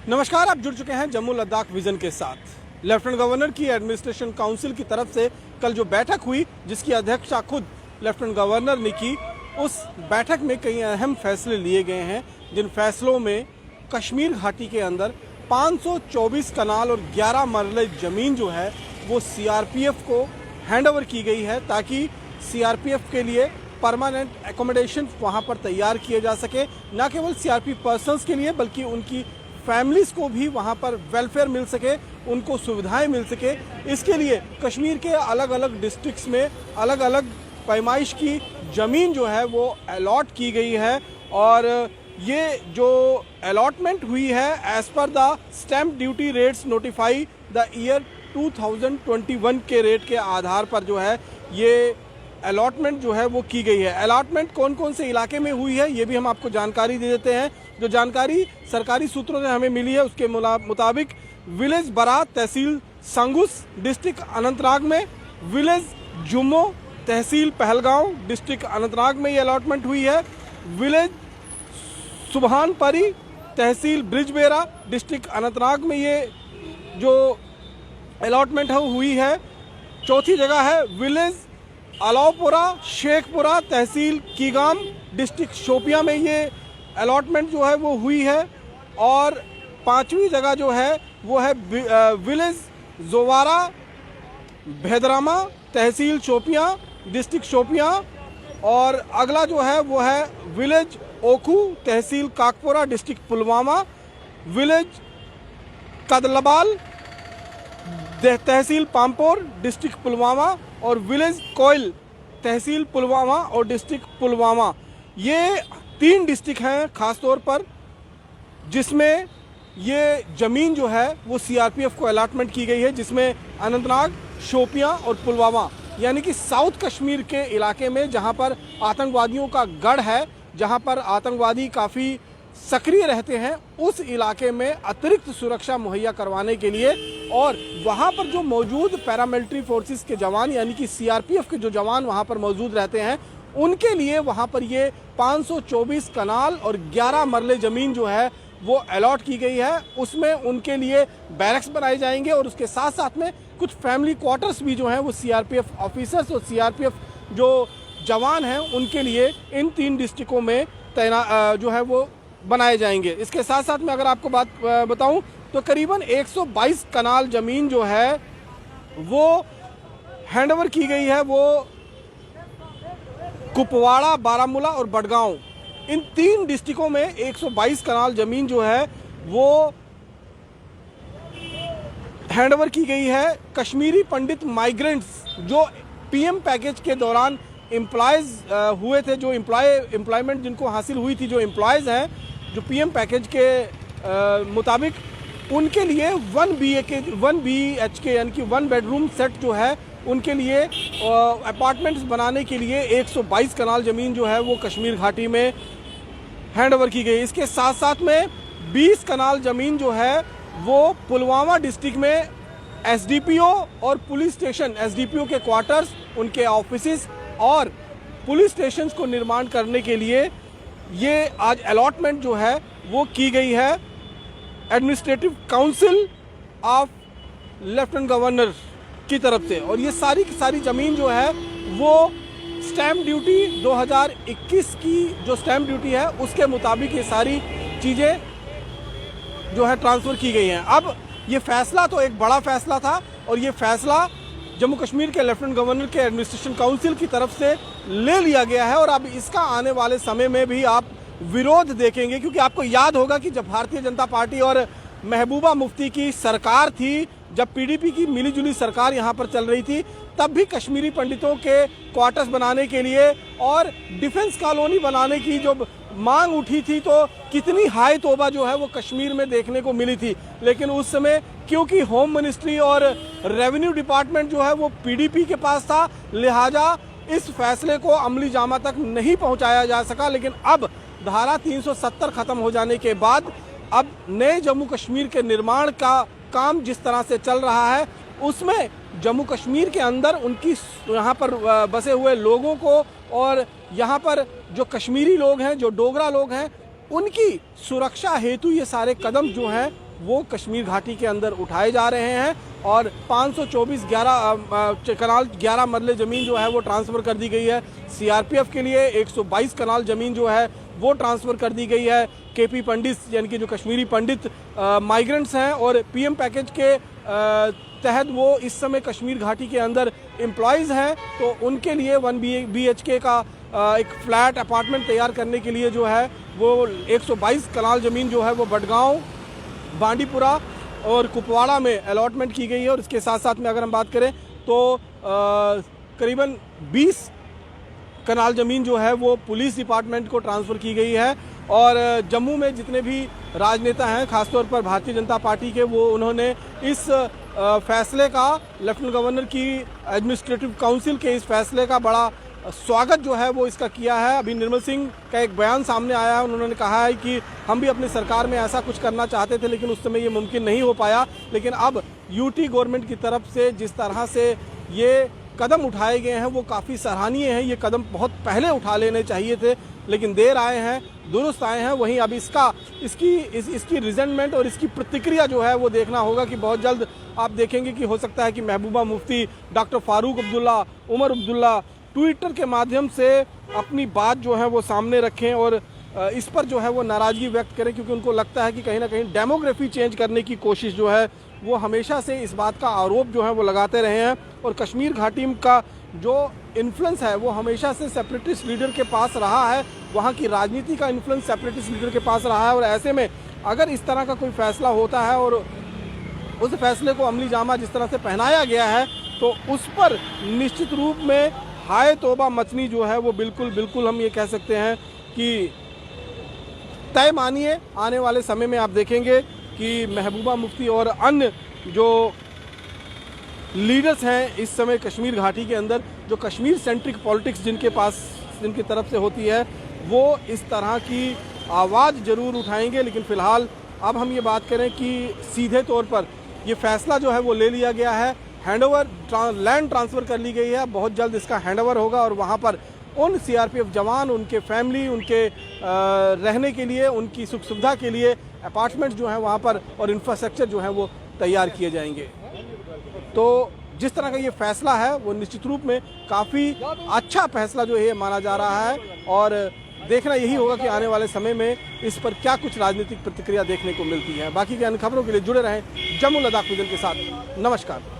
नमस्कार, आप जुड़ चुके हैं जम्मू लद्दाख विजन के साथ। लेफ्टिनेंट गवर्नर की एडमिनिस्ट्रेशन काउंसिल की तरफ से कल जो बैठक हुई, जिसकी अध्यक्षता खुद लेफ्टिनेंट गवर्नर ने की, उस बैठक में कई अहम फैसले लिए गए हैं, जिन फैसलों में कश्मीर घाटी के अंदर 524 कनाल और 11 मरले ज़मीन जो है वो सीआरपीएफ को हैंडओवर की गई है, ताकि सीआरपीएफ के लिए परमानेंट एकोमोडेशन वहाँ पर तैयार किए जा सके। न केवल सीआरपीएफ पर्सन्स के लिए बल्कि उनकी फैमिलीज़ को भी वहाँ पर वेलफेयर मिल सके, उनको सुविधाएं मिल सके। इसके लिए कश्मीर के अलग अलग डिस्ट्रिक्ट्स में अलग अलग पैमाइश की ज़मीन जो है वो अलॉट की गई है। और ये जो अलॉटमेंट हुई है as per the stamp duty rates notify the year 2021 के रेट के आधार पर जो है ये अलॉटमेंट जो है वो की गई है। अलॉटमेंट कौन कौन से इलाके में हुई है ये भी हम आपको जानकारी दे देते हैं। जो जानकारी सरकारी सूत्रों से हमें मिली है उसके मुताबिक विलेज बरात तहसील संगुस डिस्ट्रिक्ट अनंतनाग में, विलेज जुम्मो तहसील पहलगांव डिस्ट्रिक्ट अनंतनाग में ये अलॉटमेंट हुई है, विलेज सुबहानपरी तहसील ब्रिजबेरा डिस्ट्रिक्ट अनंतनाग में ये जो अलॉटमेंट हुई है। चौथी जगह है विलेज अलावपुरा शेखपुरा तहसील कीगाम डिस्ट्रिक्ट शोपियां में ये अलॉटमेंट जो है वो हुई है। और पांचवी जगह जो है वो है विलेज जोवारा भेदरामा तहसील शोपियां डिस्ट्रिक्ट शोपियां। और अगला जो है वो है विलेज ओखू तहसील काकपुरा डिस्ट्रिक्ट पुलवामा, विलेज कदलबाल तहसील पामपोर डिस्ट्रिक्ट पुलवामा और विलेज कोयल तहसील पुलवामा और डिस्ट्रिक्ट पुलवामा। ये 3 डिस्ट्रिक्ट हैं ख़ास तौर पर जिसमें ये ज़मीन जो है वो सीआरपीएफ को अलॉटमेंट की गई है, जिसमें अनंतनाग, शोपियां और पुलवामा यानी कि साउथ कश्मीर के इलाके में जहां पर आतंकवादियों का गढ़ है, जहां पर आतंकवादी काफ़ी सक्रिय रहते हैं, उस इलाके में अतिरिक्त सुरक्षा मुहैया करवाने के लिए और वहां पर जो मौजूद पैरामिलिट्री फोर्सेस के जवान यानी कि सीआरपीएफ के जो जवान वहां पर मौजूद रहते हैं, उनके लिए वहां पर ये 524 कनाल और 11 मरले ज़मीन जो है वो अलॉट की गई है। उसमें उनके लिए बैरक्स बनाए जाएंगे और उसके साथ साथ में कुछ फैमिली क्वार्टर्स भी जो हैं वो सीआरपीएफ ऑफिसर्स और सीआरपीएफ जो जवान हैं उनके लिए इन 3 डिस्ट्रिक्टों में तैनात जो है वो बनाए जाएंगे। इसके साथ साथ में अगर आपको बात बताऊं तो करीबन 122 कनाल ज़मीन जो है वो हैंडओवर की गई है, वो कुपवाड़ा, बारामूला और बडगांव, इन 3 डिस्ट्रिक्टों में 122 कनाल ज़मीन जो है वो हैंडओवर की गई है। कश्मीरी पंडित माइग्रेंट्स जो पीएम पैकेज के दौरान एम्प्लॉयज़ हुए थे, जो एम्प्लॉयमेंट जिनको हासिल हुई थी, जो एम्प्लॉयज़ हैं जो पीएम पैकेज के मुताबिक, उनके लिए 1 BHK यानी कि 1 बेडरूम सेट जो है उनके लिए अपार्टमेंट्स बनाने के लिए 122 कनाल ज़मीन जो है वो कश्मीर घाटी में हैंडओवर की गई। इसके साथ साथ में 20 कनाल ज़मीन जो है वो पुलवामा डिस्ट्रिक्ट में एसडीपीओ और पुलिस स्टेशन, एसडीपीओ के क्वार्टर्स, उनके ऑफिसेस और पुलिस स्टेशंस को निर्माण करने के लिए ये आज अलॉटमेंट जो है वो की गई है administrative council of lieutenant governor की तरफ से। और ये सारी की सारी ज़मीन जो है वो स्टैम्प ड्यूटी 2021 की जो स्टैम्प ड्यूटी है उसके मुताबिक ये सारी चीज़ें जो है ट्रांसफ़र की गई हैं। अब ये फ़ैसला तो एक बड़ा फ़ैसला था और ये फ़ैसला जम्मू कश्मीर के लेफ्टिनेंट गवर्नर के एडमिनिस्ट्रेशन काउंसिल की तरफ से ले लिया गया है। और अब इसका आने वाले समय में भी आप विरोध देखेंगे, क्योंकि आपको याद होगा कि जब भारतीय जनता पार्टी और महबूबा मुफ्ती की सरकार थी, जब पीडीपी की मिलीजुली सरकार यहाँ पर चल रही थी, तब भी कश्मीरी पंडितों के क्वार्टर्स बनाने के लिए और डिफेंस कॉलोनी बनाने की जो मांग उठी थी, तो कितनी हाई तौबा जो है वो कश्मीर में देखने को मिली थी। लेकिन उस समय क्योंकि होम मिनिस्ट्री और रेवेन्यू डिपार्टमेंट जो है वो पीडीपी के पास था, लिहाजा इस फैसले को अमली जामा तक नहीं पहुंचाया जा सका। लेकिन अब धारा 370 ख़त्म हो जाने के बाद अब नए जम्मू कश्मीर के निर्माण का काम जिस तरह से चल रहा है, उसमें जम्मू कश्मीर के अंदर उनकी यहाँ पर बसे हुए लोगों को और यहाँ पर जो कश्मीरी लोग हैं, जो डोगरा लोग हैं, उनकी सुरक्षा हेतु ये सारे कदम जो हैं वो कश्मीर घाटी के अंदर उठाए जा रहे हैं और 524 कनाल 11 मरले ज़मीन जो है वो ट्रांसफ़र कर दी गई है। सीआरपीएफ के लिए 122 कनाल ज़मीन जो है वो ट्रांसफ़र कर दी गई है। केपी पंडित यानी कि जो कश्मीरी पंडित माइग्रेंट्स हैं और पीएम पैकेज के तहत वो इस समय कश्मीर घाटी के अंदर एम्प्लॉयज़ हैं, तो उनके लिए 1 BHK का एक फ्लैट अपार्टमेंट तैयार करने के लिए जो है वो 122 कनाल ज़मीन जो है वो बडगांव, बांडीपुरा और कुपवाड़ा में अलॉटमेंट की गई है। और इसके साथ साथ में अगर हम बात करें तो करीबन 20 कनाल ज़मीन जो है वो पुलिस डिपार्टमेंट को ट्रांसफ़र की गई है। और जम्मू में जितने भी राजनेता हैं, खासतौर पर भारतीय जनता पार्टी के, वो उन्होंने इस फैसले का, लेफ्टिनेंट गवर्नर की एडमिनिस्ट्रेटिव काउंसिल के इस फैसले का बड़ा स्वागत जो है वो इसका किया है। अभी निर्मल सिंह का एक बयान सामने आया है, उन्होंने कहा है कि हम भी अपनी सरकार में ऐसा कुछ करना चाहते थे लेकिन उस समय ये मुमकिन नहीं हो पाया, लेकिन अब यूटी गवर्नमेंट की तरफ से जिस तरह से ये कदम उठाए गए हैं वो काफ़ी सराहनीय हैं। ये कदम बहुत पहले उठा लेने चाहिए थे लेकिन देर आए हैं, दुरुस्त आए हैं। वहीं अब इसकी रिजेंटमेंट और इसकी प्रतिक्रिया जो है वो देखना होगा कि बहुत जल्द आप देखेंगे कि हो सकता है कि महबूबा मुफ्ती, डॉक्टर फारूक अब्दुल्ला, उमर अब्दुल्ला ट्विटर के माध्यम से अपनी बात जो है वो सामने रखें और इस पर जो है वो नाराज़गी व्यक्त करें, क्योंकि उनको लगता है कि कहीं ना कहीं डेमोग्राफी चेंज करने की कोशिश जो है वो हमेशा से इस बात का आरोप जो है वो लगाते रहे हैं। और कश्मीर घाटी का जो इन्फ्लुएंस है वो हमेशा से सेपरेटिस्ट लीडर के पास रहा है, वहाँ की राजनीति का इन्फ्लुएंस सेपरेटिस्ट लीडर के पास रहा है। और ऐसे में अगर इस तरह का कोई फैसला होता है और उस फैसले को अमली जामा जिस तरह से पहनाया गया है तो उस पर निश्चित रूप में हाय तौबा मचनी जो है वो बिल्कुल हम ये कह सकते हैं कि तय मानिए। आने वाले समय में आप देखेंगे कि महबूबा मुफ्ती और अन्य जो लीडर्स हैं इस समय कश्मीर घाटी के अंदर, जो कश्मीर सेंट्रिक पॉलिटिक्स जिनकी तरफ से होती है, वो इस तरह की आवाज़ ज़रूर उठाएंगे। लेकिन फ़िलहाल अब हम ये बात करें कि सीधे तौर पर ये फैसला जो है वो ले लिया गया है, हैंडओवर लैंड ट्रांसफ़र कर ली गई है, बहुत जल्द इसका हैंडओवर होगा और वहाँ पर उन सीआरपीएफ जवान, उनके फैमिली, उनके रहने के लिए, उनकी सुख सुविधा के लिए अपार्टमेंट जो हैं वहाँ पर और इंफ्रास्ट्रक्चर जो है वो तैयार किए जाएंगे। तो जिस तरह का ये फैसला है वो निश्चित रूप में काफ़ी अच्छा फैसला जो है माना जा रहा है और देखना यही होगा कि आने वाले समय में इस पर क्या कुछ राजनीतिक प्रतिक्रिया देखने को मिलती है। बाकी की अन्य खबरों के लिए जुड़े रहें जम्मू लद्दाख विजन के साथ। नमस्कार।